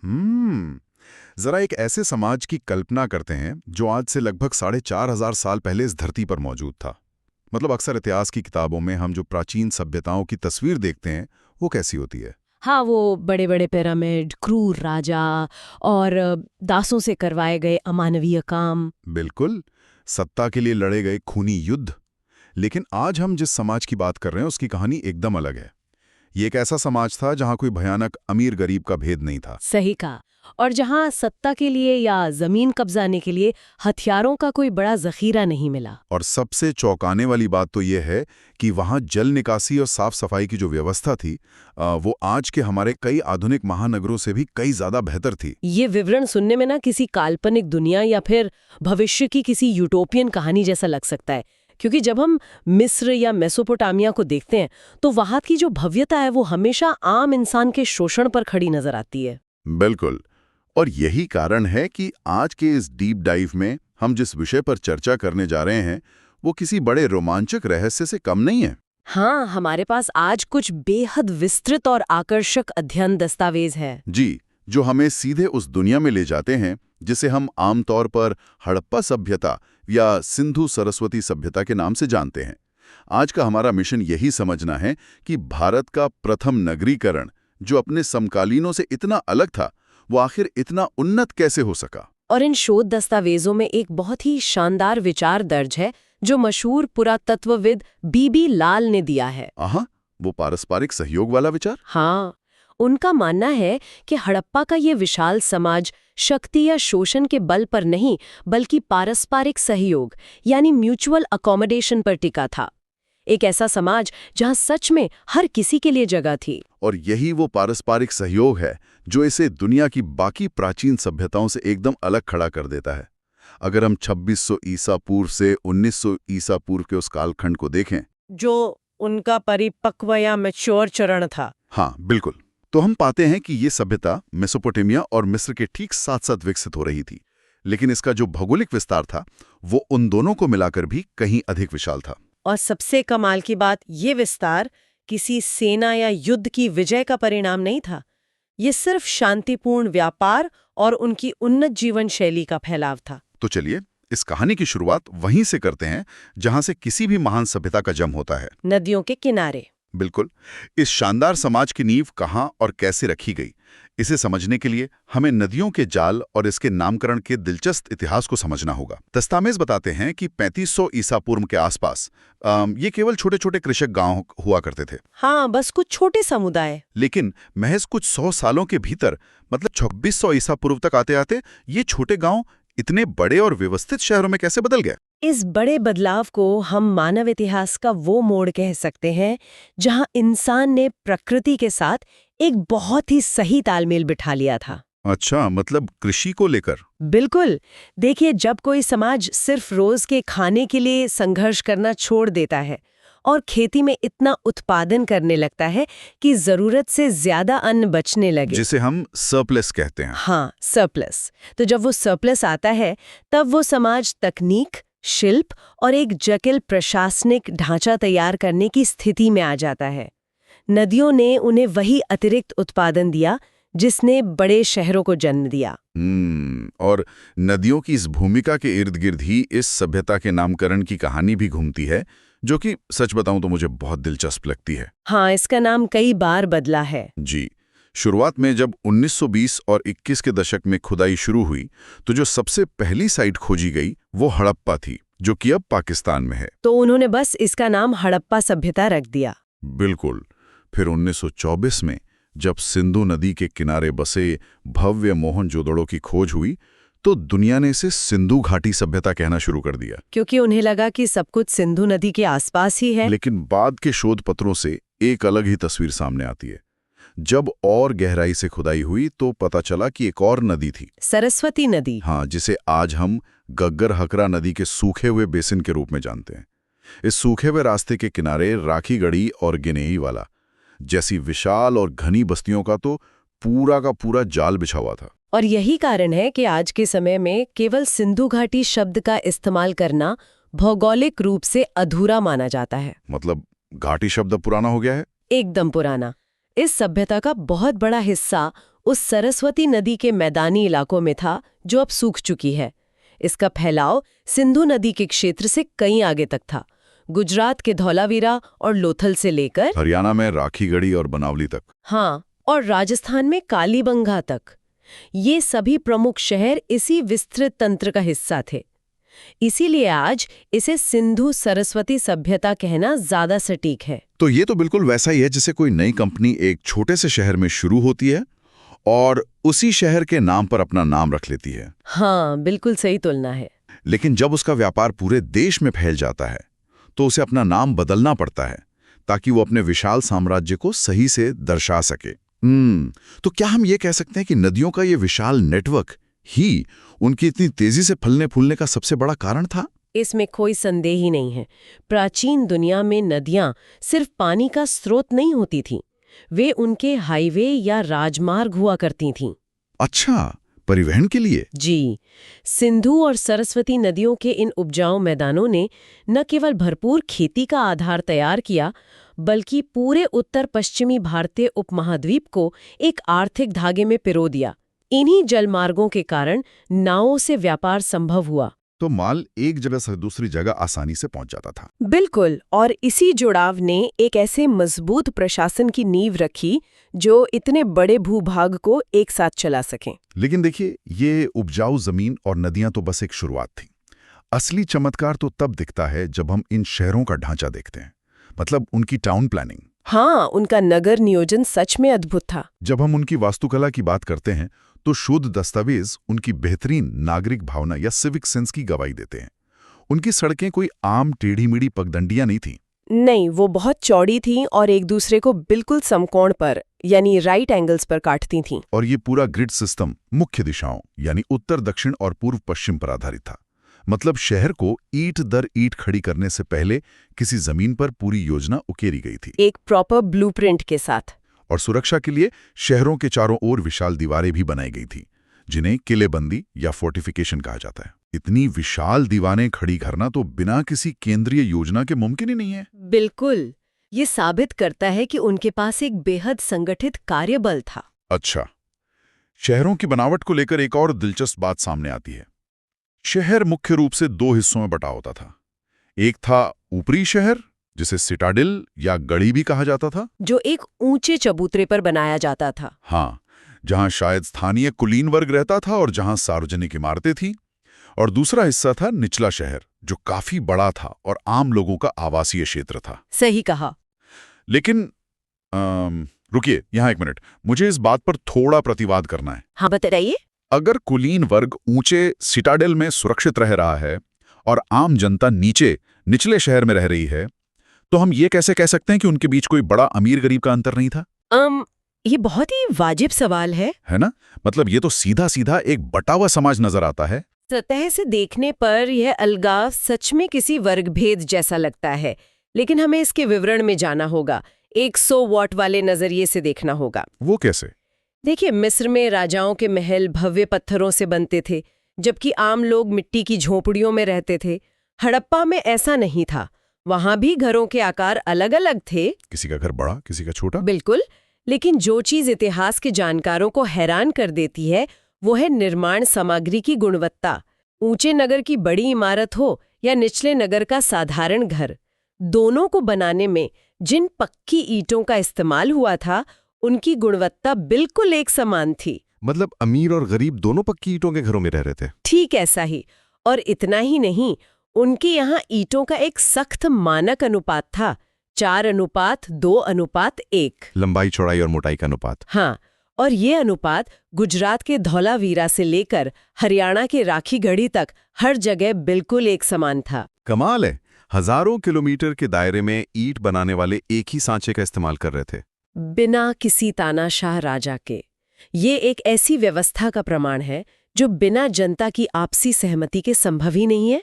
जरा एक ऐसे समाज की कल्पना करते हैं जो आज से लगभग 4,500 साल पहले इस धरती पर मौजूद था। मतलब अक्सर इतिहास की किताबों में हम जो प्राचीन सभ्यताओं की तस्वीर देखते हैं वो कैसी होती है? हाँ, वो बड़े बड़े पिरामिड, क्रूर राजा और दासों से करवाए गए अमानवीय काम। बिल्कुल, सत्ता के लिए लड़े गए खूनी युद्ध। लेकिन आज हम जिस समाज की बात कर रहे हैं उसकी कहानी एकदम अलग है। ये एक ऐसा समाज था जहां कोई भयानक अमीर गरीब का भेद नहीं था। सही कहा। और जहाँ सत्ता के लिए या जमीन कब्जाने के लिए हथियारों का कोई बड़ा जखीरा नहीं मिला। और सबसे चौंकाने वाली बात तो ये है कि वहाँ जल निकासी और साफ सफाई की जो व्यवस्था थी वो आज के हमारे कई आधुनिक महानगरों से भी कई ज़्यादा बेहतर थी। ये विवरण सुनने में ना किसी काल्पनिक दुनिया या फिर भविष्य की किसी यूटोपियन कहानी जैसा लग सकता है, क्योंकि जब हम मिस्र या मेसोपोटामिया को देखते हैं तो वहाँ की जो भव्यता है वो हमेशा आम इंसान के शोषण पर खड़ी नजर आती है। बिल्कुल। और यही कारण है कि आज के इस डीप डाइव में हम जिस विषय पर चर्चा करने जा रहे हैं वो किसी बड़े रोमांचक रहस्य से कम नहीं है। हाँ, हमारे पास आज कुछ बेहद विस्तृत और आकर्षक अध्ययन दस्तावेज है। जी, जो हमें सीधे उस दुनिया में ले जाते हैं जिसे हम आमतौर पर हड़प्पा सभ्यता या सिंधु सरस्वती सभ्यता के नाम से जानते हैं। आज का हमारा मिशन यही समझना है कि भारत का प्रथम नगरीकरण, जो अपने समकालीनों से इतना अलग था, वो आखिर इतना उन्नत कैसे हो सका। और इन शोध दस्तावेजों में एक बहुत ही शानदार विचार दर्ज है जो मशहूर पुरातत्वविद बीबी लाल ने दिया है। वो पारस्परिक सहयोग वाला विचार। हाँ, उनका मानना है कि हड़प्पा का ये विशाल समाज शक्ति या शोषण के बल पर नहीं बल्कि पारस्परिक सहयोग यानी म्यूचुअल अकोमोडेशन पर टिका था। एक ऐसा समाज जहां सच में हर किसी के लिए जगह थी। और यही वो पारस्परिक सहयोग है जो इसे दुनिया की बाकी प्राचीन सभ्यताओं से एकदम अलग खड़ा कर देता है। अगर हम 2600 ईसा पूर्व से 1900 ईसा पूर्व के उस कालखंड को देखें, जो उनका परिपक्व या मैच्योर चरण था। हाँ बिल्कुल, तो हम पाते हैं कि ये सभ्यता मेसोपोटामिया और मिस्र के ठीक साथ साथ विकसित हो रही थी। लेकिन इसका जो भौगोलिक विस्तार था वो उन दोनों को मिलाकर भी कहीं अधिक विशाल था। और सबसे कमाल की बात, ये विस्तार किसी सेना या युद्ध की विजय का परिणाम नहीं था। ये सिर्फ शांतिपूर्ण व्यापार और उनकी उन्नत जीवन शैली का फैलाव था। तो चलिए इस कहानी की शुरुआत वहीं से करते हैं जहां से किसी भी महान सभ्यता का जन्म होता है, नदियों के किनारे। बिल्कुल। इस शानदार समाज की नींव कहां और कैसे रखी गई, इसे समझने के लिए हमें नदियों के जाल और इसके नामकरण के दिलचस्प इतिहास को समझना होगा। दस्तावेज बताते हैं कि 3500 ईसा पूर्व के आसपास ये केवल छोटे छोटे कृषक गांव हुआ करते थे। हाँ, बस कुछ छोटे समुदाय। लेकिन महज कुछ 100 सालों के भीतर, मतलब 2600 ईसा पूर्व तक आते आते ये छोटे गांव इतने बड़े और व्यवस्थित शहरों में कैसे बदल गए? इस बड़े बदलाव को हम मानव इतिहास का वो मोड़ कह सकते हैं जहां इंसान ने प्रकृति के साथ एक बहुत ही सही तालमेल बिठा लिया था। अच्छा, मतलब कृषि को लेकर? बिल्कुल। देखिए, जब कोई समाज सिर्फ रोज के खाने के लिए संघर्ष करना छोड़ देता है और खेती में इतना उत्पादन करने लगता है कि जरूरत से ज्यादा अन्न बचने लगे, जिसे हम सरप्लस कहते हैं। हाँ, सरप्लस। तो जब वो सरप्लस आता है तब वो समाज तकनीक, शिल्प और एक जटिल प्रशासनिक ढांचा तैयार करने की स्थिति में आ जाता है। नदियों ने उन्हें वही अतिरिक्त उत्पादन दिया जिसने बड़े शहरों को जन्म दिया। और नदियों की इस भूमिका के इर्द गिर्द ही इस सभ्यता के नामकरण की कहानी भी घूमती है, जो कि सच बताऊं तो मुझे बहुत दिलचस्प लगती है। हाँ, इसका नाम कई बार बदला है। जी, शुरुआत में जब 1920 और 21 के दशक में खुदाई शुरू हुई तो जो सबसे पहली साइट खोजी गई वो हड़प्पा थी, जो कि अब पाकिस्तान में है। तो उन्होंने बस इसका नाम हड़प्पा सभ्यता रख दिया। बिल्कुल। फिर 1924 में जब सिंधु नदी के किनारे बसे भव्य मोहनजोदड़ो की खोज हुई तो दुनिया ने इसे सिंधु घाटी सभ्यता कहना शुरू कर दिया, क्योंकि उन्हें लगा कि सब कुछ सिंधु नदी के आसपास ही है। लेकिन बाद के शोध पत्रों से एक अलग ही तस्वीर सामने आती है। जब और गहराई से खुदाई हुई तो पता चला कि एक और नदी थी, सरस्वती नदी। हाँ, जिसे आज हम गग्गर हकरा नदी के सूखे हुए बेसिन के रूप में जानते हैं। इस सूखे हुए रास्ते के किनारे राखीगढ़ी और गिनेई वाला जैसी विशाल और घनी बस्तियों का तो पूरा का पूरा जाल बिछा हुआ था। और यही कारण है कि आज के समय में केवल सिंधु घाटी शब्द का इस्तेमाल करना भौगोलिक रूप से अधूरा माना जाता है। मतलब घाटी शब्द पुराना हो गया है? एकदम पुराना। इस सभ्यता का बहुत बड़ा हिस्सा उस सरस्वती नदी के मैदानी इलाकों में था जो अब सूख चुकी है। इसका फैलाव सिंधु नदी के क्षेत्र से कहीं आगे तक था, गुजरात के धौलावीरा और लोथल से लेकर हरियाणा में राखीगढ़ी और बनावली तक। हाँ, और राजस्थान में कालीबंगा तक। ये सभी प्रमुख शहर इसी विस्तृत तंत्र का हिस्सा थे। इसीलिए आज इसे सिंधु सरस्वती सभ्यता कहना ज्यादा सटीक है। तो ये तो बिल्कुल वैसा ही है जैसे कोई नई कंपनी एक छोटे से शहर में शुरू होती है और उसी शहर के नाम पर अपना नाम रख लेती है। हाँ, बिल्कुल सही तुलना है। लेकिन जब उसका व्यापार पूरे देश में फैल जाता है तो उसे अपना नाम बदलना पड़ता है ताकि वो अपने विशाल साम्राज्य को सही से दर्शा सके। तो क्या हम ये कह सकते हैं कि नदियों का ये विशाल नेटवर्क ही उनकी इतनी तेजी से फलने फूलने का सबसे बड़ा कारण था? इसमें कोई संदेह ही नहीं है। प्राचीन दुनिया में नदियां सिर्फ पानी का स्रोत नहीं होती थीं, वे उनके हाईवे या राजमार्ग हुआ करती थीं। अच्छा, परिवहन के लिए? जी, सिंधु और सरस्वती नदियों के इन उपजाऊ मैदानों ने न केवल भरपूर खेती का आधार तैयार किया, बल्कि पूरे उत्तर पश्चिमी भारतीय उपमहाद्वीप को एक आर्थिक धागे में पिरो दिया। इन्हीं जलमार्गों के कारण नावों से व्यापार संभव हुआ। तो माल एक जगह से दूसरी जगह आसानी से पहुंच जाता था। बिल्कुल, और इसी जुड़ाव ने एक ऐसे मजबूत प्रशासन की नींव रखी जो इतने बड़े भूभाग को एक साथ चला सके। लेकिन देखिए, ये उपजाऊ जमीन और नदियां तो बस एक शुरुआत थी। असली चमत्कार तो तब दिखता है जब हम इन शहरों का ढांचा देखते हैं, मतलब उनकी टाउन प्लानिंग। हाँ, उनका नगर नियोजन सच में अद्भुत था। जब हम उनकी वास्तुकला की बात करते हैं तो शुद्ध दस्तावेज उनकी बेहतरीन नागरिक भावना या सिविक सेंस की गवाही देते हैं। उनकी सड़कें कोई आम टेढ़ी-मेढ़ी पगडंडियां नहीं थीं। नहीं, वो बहुत चौड़ी थीं और एक दूसरे को बिल्कुल समकोण पर यानी राइट एंगल्स पर काटती थीं। और ये पूरा ग्रिड सिस्टम मुख्य दिशाओं यानी उत्तर, दक्षिण और पूर्व पश्चिम पर आधारित था। मतलब शहर को ईंट दर ईंट खड़ी करने से पहले किसी जमीन पर पूरी योजना उकेरी गई थी, एक प्रॉपर ब्लूप्रिंट के साथ। और सुरक्षा के लिए शहरों के चारों ओर विशाल दीवारें भी बनाई गई थी, जिन्हें किलेबंदी या फोर्टिफिकेशन कहा जाता है। इतनी विशाल दीवारें खड़ी करना तो बिना किसी केंद्रीय योजना के मुमकिन ही नहीं है। बिल्कुल, ये साबित करता है कि उनके पास एक बेहद संगठित कार्यबल था। अच्छा, शहरों की बनावट को लेकर एक और दिलचस्प बात सामने आती है। शहर मुख्य रूप से दो हिस्सों में बटा होता था। एक था ऊपरी शहर, जिसे सिटाडेल या गढ़ी भी कहा जाता था, जो एक ऊंचे चबूतरे पर बनाया जाता था। हाँ, जहां शायद स्थानीय कुलीन वर्ग रहता था और जहां सार्वजनिक इमारतें थीं। और दूसरा हिस्सा था निचला शहर, जो काफी बड़ा था और आम लोगों का आवासीय क्षेत्र था। सही कहा। लेकिन रुकिए, यहाँ एक मिनट, मुझे इस बात पर थोड़ा प्रतिवाद करना है। हाँ, बताइए। अगर कुलीन वर्ग ऊंचे सिटाडेल में सुरक्षित रह रहा है और आम जनता निचले शहर में रह रही है, तो हम ये कैसे कह सकते हैं कि उनके बीच कोई बड़ा अमीर गरीब का अंतर नहीं था? ये बहुत ही वाजिब सवाल है ना? मतलब ये तो सीधा सीधा एक बटा हुआ समाज नजर आता है। सतह से देखने पर यह अलगाव सच में किसी वर्ग भेद जैसा लगता है, लेकिन हमें इसके विवरण में जाना होगा। 100 वॉट वाले नजरिए से देखना होगा। वो कैसे? देखिए, मिस्र में राजाओं के महल भव्य पत्थरों से बनते थे, जबकि आम लोग मिट्टी की झोपड़ियों में रहते थे। हड़प्पा में ऐसा नहीं था। वहां भी घरों के आकार अलग अलग थे, किसी का घर बड़ा, किसी का छोटा। बिल्कुल, लेकिन जो चीज इतिहास के जानकारों को हैरान कर देती है वो है निर्माण सामग्री की गुणवत्ता। ऊंचे नगर की बड़ी इमारत हो या निचले नगर का साधारण घर, दोनों को बनाने में जिन पक्की ईंटों का इस्तेमाल हुआ था उनकी गुणवत्ता बिल्कुल एक समान थी। मतलब अमीर और गरीब दोनों पक्की ईंटों के घरों में रह रहे थे। ठीक ऐसा ही। और इतना ही नहीं, उनके यहाँ ईंटों का एक सख्त मानक अनुपात था, 4:2:1। लंबाई, चौड़ाई और मोटाई का अनुपात। हाँ, और ये अनुपात गुजरात के धौलावीरा से लेकर हरियाणा के राखीगढ़ी तक हर जगह बिल्कुल एक समान था। कमाल है, हजारों किलोमीटर के दायरे में ईंट बनाने वाले एक ही सांचे का इस्तेमाल कर रहे थे, बिना किसी तानाशाह राजा के। ये एक ऐसी व्यवस्था का प्रमाण है जो बिना जनता की आपसी सहमति के संभव ही नहीं है।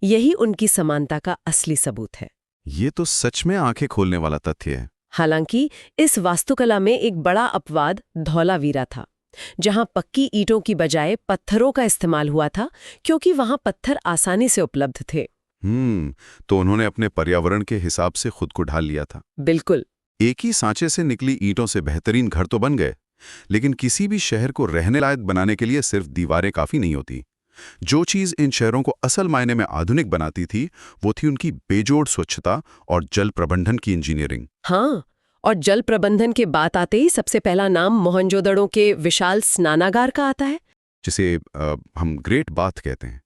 यही उनकी समानता का असली सबूत है। ये तो सच में आंखें खोलने वाला तथ्य है। हालांकि इस वास्तुकला में एक बड़ा अपवाद धौलावीरा था, जहां पक्की ईंटों की बजाय पत्थरों का इस्तेमाल हुआ था, क्योंकि वहां पत्थर आसानी से उपलब्ध थे। तो उन्होंने अपने पर्यावरण के हिसाब से खुद को ढाल लिया था। बिल्कुल। एक ही सांचे से निकली ईंटों से बेहतरीन घर तो बन गए, लेकिन किसी भी शहर को रहने लायक बनाने के लिए सिर्फ दीवारें काफी नहीं होती। जो चीज इन शहरों को असल मायने में आधुनिक बनाती थी वो थी उनकी बेजोड़ स्वच्छता और जल प्रबंधन की इंजीनियरिंग। हाँ, और जल प्रबंधन के बात आते ही सबसे पहला नाम मोहनजोदड़ो के विशाल स्नानागार का आता है। जिसे हम ग्रेट बाथ कहते हैं।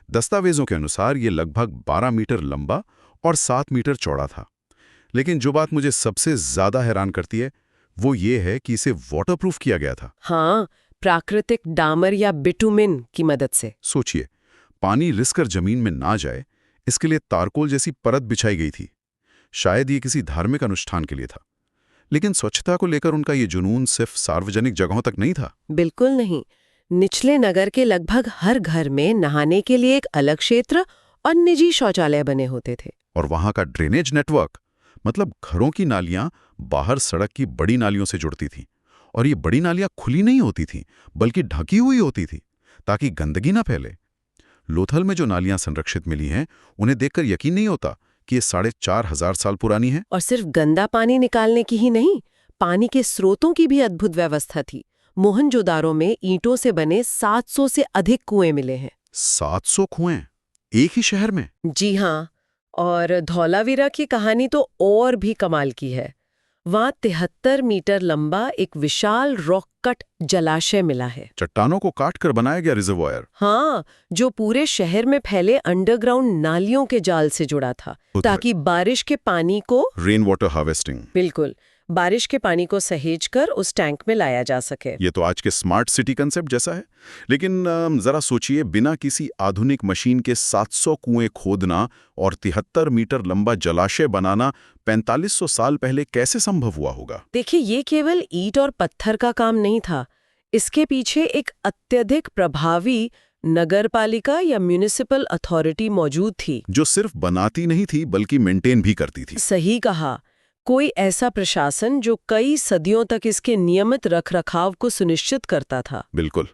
दस्तावेजों के अनुसार ये लगभग 12 मीटर लंबा और 7 मीटर चौड़ा था। लेकिन जो बात मुझे सबसे ज्यादा हैरान करती है वो ये है कि इसे वाटरप्रूफ किया गया था। हाँ, प्राकृतिक डामर या बिटुमिन की मदद से। सोचिए, पानी रिसकर जमीन में ना जाए इसके लिए तारकोल जैसी परत बिछाई गई थी। शायद ये किसी धार्मिक अनुष्ठान के लिए था। लेकिन स्वच्छता को लेकर उनका ये जुनून सिर्फ सार्वजनिक जगहों तक नहीं था। बिल्कुल नहीं। निचले नगर के लगभग हर घर में नहाने के लिए एक अलग क्षेत्र और निजी शौचालय बने होते थे। और वहां का ड्रेनेज नेटवर्क, मतलब घरों की नालियां बाहर सड़क की बड़ी नालियों से जुड़ती थीं। और ये बड़ी नालियां खुली नहीं होती थीं, बल्कि ढकी हुई होती थी ताकि गंदगी ना फैले। लोथल में जो नालियां संरक्षित मिली हैं, उन्हें देखकर यकीन नहीं होता कि ये 4,500 साल पुरानी है। और सिर्फ गंदा पानी निकालने की ही नहीं, पानी के स्रोतों की भी अद्भुत व्यवस्था थी। मोहनजोदारो में ईंटों से बने 700 से अधिक कुएं मिले हैं। 700 कुएं एक ही शहर में? जी हाँ, और धौलावीरा की कहानी तो और भी कमाल की है। वहां 73 मीटर लंबा एक विशाल रॉक कट जलाशय मिला है। चट्टानों को काट कर बनाया गया रिजर्वायर। हाँ, जो पूरे शहर में फैले अंडरग्राउंड नालियों के जाल से जुड़ा था, ताकि बारिश के पानी को रेन वाटर हार्वेस्टिंग। बिल्कुल, बारिश के पानी को सहेजकर उस टैंक में लाया जा सके। ये तो आज के स्मार्ट सिटी कंसेप्ट जैसा है। लेकिन जरा सोचिए, बिना किसी आधुनिक मशीन के 700 कुएं खोदना और 73 मीटर लंबा जलाशय बनाना 4500 साल पहले कैसे संभव हुआ होगा? देखिए, ये केवल ईंट और पत्थर का काम नहीं था। इसके पीछे एक अत्यधिक प्रभावी नगरपालिका या म्युनिसिपल अथॉरिटी मौजूद थी, जो सिर्फ बनाती नहीं थी बल्कि मेंटेन भी करती थी। सही कहा, कोई ऐसा प्रशासन जो कई सदियों तक इसके नियमित रखरखाव को सुनिश्चित करता था। बिल्कुल।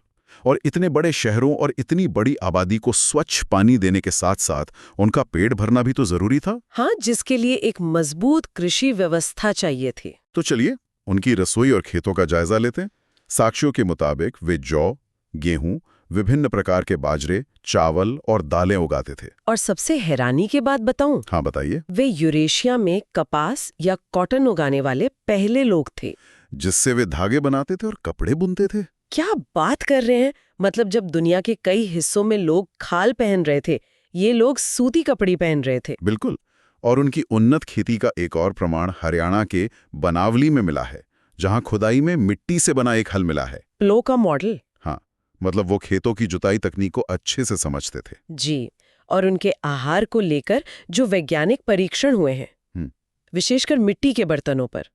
और इतने बड़े शहरों और इतनी बड़ी आबादी को स्वच्छ पानी देने के साथ साथ उनका पेट भरना भी तो जरूरी था। हाँ, जिसके लिए एक मजबूत कृषि व्यवस्था चाहिए थी। तो चलिए उनकी रसोई और खेतों का जायजा लेते हैं। साक्ष्यों के मुताबिक वे जौ, गेहूं, विभिन्न प्रकार के बाजरे, चावल और दालें उगाते थे। और सबसे हैरानी की बात बताऊं? हाँ बताइए। वे यूरेशिया में कपास या कॉटन उगाने वाले पहले लोग थे, जिससे वे धागे बनाते थे और कपड़े बुनते थे। क्या बात कर रहे हैं! मतलब जब दुनिया के कई हिस्सों में लोग खाल पहन रहे थे, ये लोग सूती कपड़े पहन रहे थे। बिल्कुल। और उनकी उन्नत खेती का एक और प्रमाण हरियाणा के बनावली में मिला है, जहां खुदाई में मिट्टी से बना एक हल मिला है। प्लो का मॉडल। हाँ, मतलब वो खेतों की जुताई तकनीक को अच्छे से समझते थे। जी, और उनके आहार को लेकर जो वैज्ञानिक परीक्षण हुए हैं, विशेषकर मिट्टी के बर्तनों पर।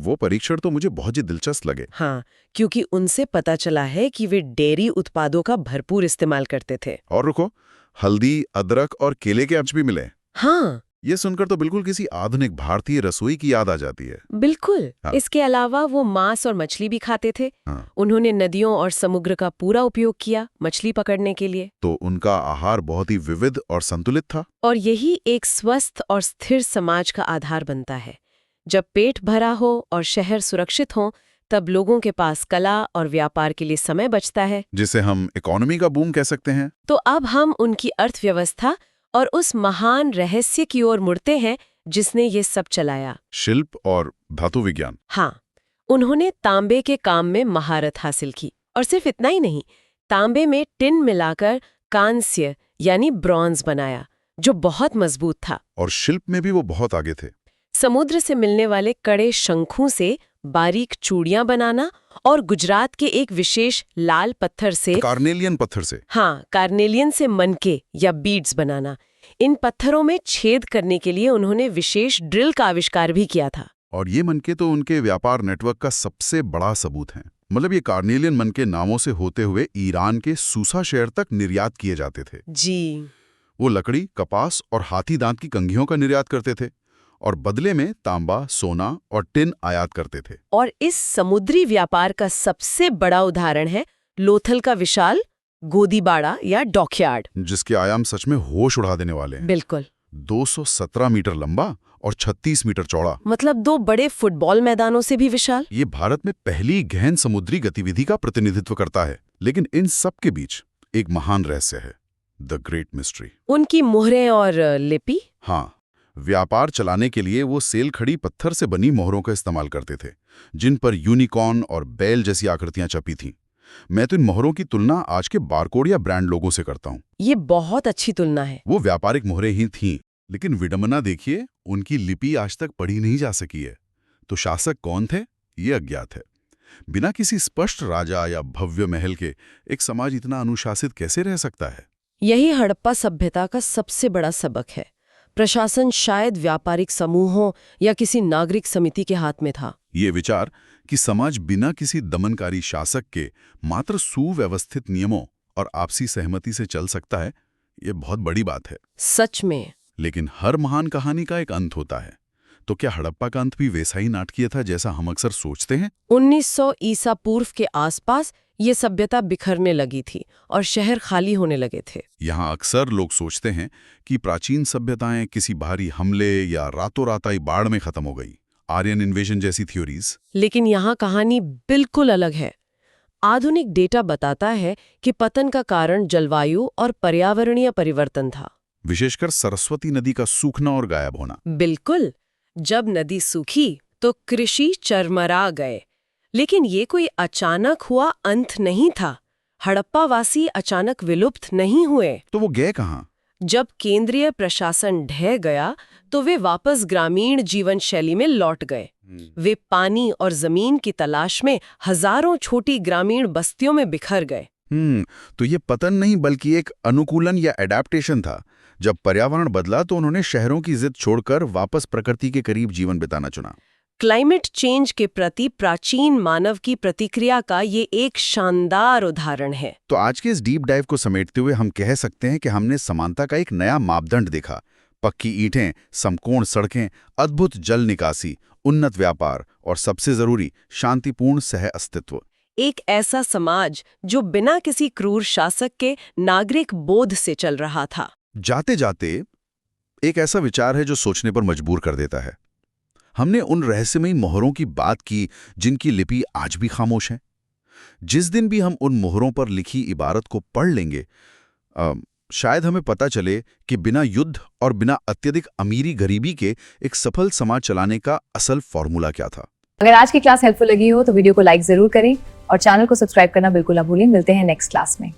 वो परीक्षण तो मुझे बहुत ही दिलचस्प लगे। हाँ, क्योंकि उनसे पता चला है कि वे डेयरी उत्पादों का भरपूर इस्तेमाल करते थे। और रुको, हल्दी, अदरक और केले के अंश भी मिले। हाँ, ये सुनकर तो बिल्कुल किसी आधुनिक भारतीय रसोई की याद आ जाती है। बिल्कुल। हाँ। इसके अलावा वो मांस और मछली भी खाते थे। हाँ। उन्होंने नदियों और समुद्र का पूरा उपयोग किया मछली पकड़ने के लिए। तो उनका आहार बहुत ही विविध और संतुलित था। और यही एक स्वस्थ और स्थिर समाज का आधार बनता है। जब पेट भरा हो और शहर सुरक्षित हो, तब लोगों के पास कला और व्यापार के लिए समय बचता है, जिसे हम इकोनॉमी का बूम कह सकते हैं। तो अब हम उनकी अर्थव्यवस्था और उस महान रहस्य की ओर मुड़ते हैं जिसने ये सब चलाया, शिल्प और धातु विज्ञान। हाँ, उन्होंने तांबे के काम में महारत हासिल की। और सिर्फ इतना ही नहीं, तांबे में टिन मिलाकर कांस्य यानी ब्रॉन्ज बनाया, जो बहुत मजबूत था। और शिल्प में भी वो बहुत आगे थे। समुद्र से मिलने वाले कड़े शंखों से बारीक चूड़ियां बनाना और गुजरात के एक विशेष लाल पत्थर से, कार्नेलियन पत्थर से, हाँ, कार्नेलियन से मनके या बीड्स बनाना। इन पत्थरों में छेद करने के लिए उन्होंने विशेष ड्रिल का आविष्कार भी किया था। और ये मनके तो उनके व्यापार नेटवर्क का सबसे बड़ा सबूत हैं। मतलब ये कार्नेलियन मनके नामों से होते हुए ईरान के सूसा शहर तक निर्यात किए जाते थे। जी, वो लकड़ी, कपास और हाथी दांत की कंघियों का निर्यात करते थे और बदले में तांबा, सोना और टिन आयात करते थे। और इस समुद्री व्यापार का सबसे बड़ा उदाहरण है लोथल का विशाल गोदीबाड़ा या डॉकयार्ड, जिसके आयाम सच में होश उड़ा देने वाले हैं। बिल्कुल 217 मीटर लंबा और 36 मीटर चौड़ा। मतलब 2 बड़े फुटबॉल मैदानों से भी विशाल। ये भारत में पहली गहन समुद्री गतिविधि का प्रतिनिधित्व करता है। लेकिन इन सब के बीच एक महान रहस्य है, द ग्रेट मिस्ट्री। उनकी मुहरें और लिपि। हाँ, व्यापार चलाने के लिए वो सेल खड़ी पत्थर से बनी मोहरों का इस्तेमाल करते थे, जिन पर यूनिकॉर्न और बैल जैसी आकृतियां छपी थीं। मैं तो इन मोहरों की तुलना आज के बारकोड या ब्रांड लोगों से करता हूँ। ये बहुत अच्छी तुलना है। वो व्यापारिक मोहरें ही थीं, लेकिन विडंबना देखिए, उनकी लिपि आज तक पढ़ी नहीं जा सकी है। तो शासक कौन थे, ये अज्ञात है। बिना किसी स्पष्ट राजा या भव्य महल के एक समाज इतना अनुशासित कैसे रह सकता है? यही हड़प्पा सभ्यता का सबसे बड़ा सबक है। प्रशासन शायद व्यापारिक समूहों या किसी नागरिक समिति के हाथ में था। ये विचार कि समाज बिना किसी दमनकारी शासक के मात्र सुव्यवस्थित नियमों और आपसी सहमति से चल सकता है, ये बहुत बड़ी बात है। सच में। लेकिन हर महान कहानी का एक अंत होता है। तो क्या हड़प्पा का अंत भी वैसा ही नाटकीय था जैसा हम अक्सर सोचते हैं? 1900 ईसा पूर्व के आसपास ये सभ्यता बिखरने लगी थी और शहर खाली होने लगे थे। यहाँ अक्सर लोग सोचते हैं कि प्राचीन सभ्यताएं किसी भारी हमले या रातों रात आई बाढ़ में खत्म हो गई, आर्यन इन्वेजन जैसी थ्योरीज। लेकिन यहाँ कहानी बिल्कुल अलग है। आधुनिक डेटा बताता है कि पतन का कारण जलवायु और पर्यावरणीय परिवर्तन था, विशेषकर सरस्वती नदी का सूखना और गायब होना। बिल्कुल। जब नदी सूखी तो कृषि चरमरा गए। लेकिन ये कोई अचानक हुआ अंत नहीं था। हड़प्पावासी अचानक विलुप्त नहीं हुए। तो वो गए कहाँ? जब केंद्रीय प्रशासन ढह गया तो वे वापस ग्रामीण जीवन शैली में लौट गए। वे पानी और जमीन की तलाश में हजारों छोटी ग्रामीण बस्तियों में बिखर गए। तो ये पतन नहीं बल्कि एक अनुकूलन या एडेप्टेशन था। जब पर्यावरण बदला तो उन्होंने शहरों की जिद छोड़कर वापस प्रकृति के करीब जीवन बिताना चुना। क्लाइमेट चेंज के प्रति प्राचीन मानव की प्रतिक्रिया का ये एक शानदार उदाहरण है। तो आज के इस डीप डाइव को समेटते हुए हम कह सकते हैं कि हमने समानता का एक नया मापदंड देखा। पक्की ईंटें, समकोण सड़कें, अद्भुत जल निकासी, उन्नत व्यापार और सबसे जरूरी शांतिपूर्ण सह अस्तित्व। एक ऐसा समाज जो बिना किसी क्रूर शासक के नागरिक बोध से चल रहा था। जाते जाते एक ऐसा विचार है जो सोचने पर मजबूर कर देता है। हमने उन रहस्यमयी मोहरों की बात की जिनकी लिपि आज भी खामोश है। जिस दिन भी हम उन मोहरों पर लिखी इबारत को पढ़ लेंगे, शायद हमें पता चले कि बिना युद्ध और बिना अत्यधिक अमीरी गरीबी के एक सफल समाज चलाने का असल फॉर्मूला क्या था। अगर आज की क्लास हेल्पफुल लगी हो तो वीडियो को लाइक जरूर करें और चैनल को सब्सक्राइब करना बिल्कुल ना भूलें। मिलते हैं नेक्स्ट क्लास में।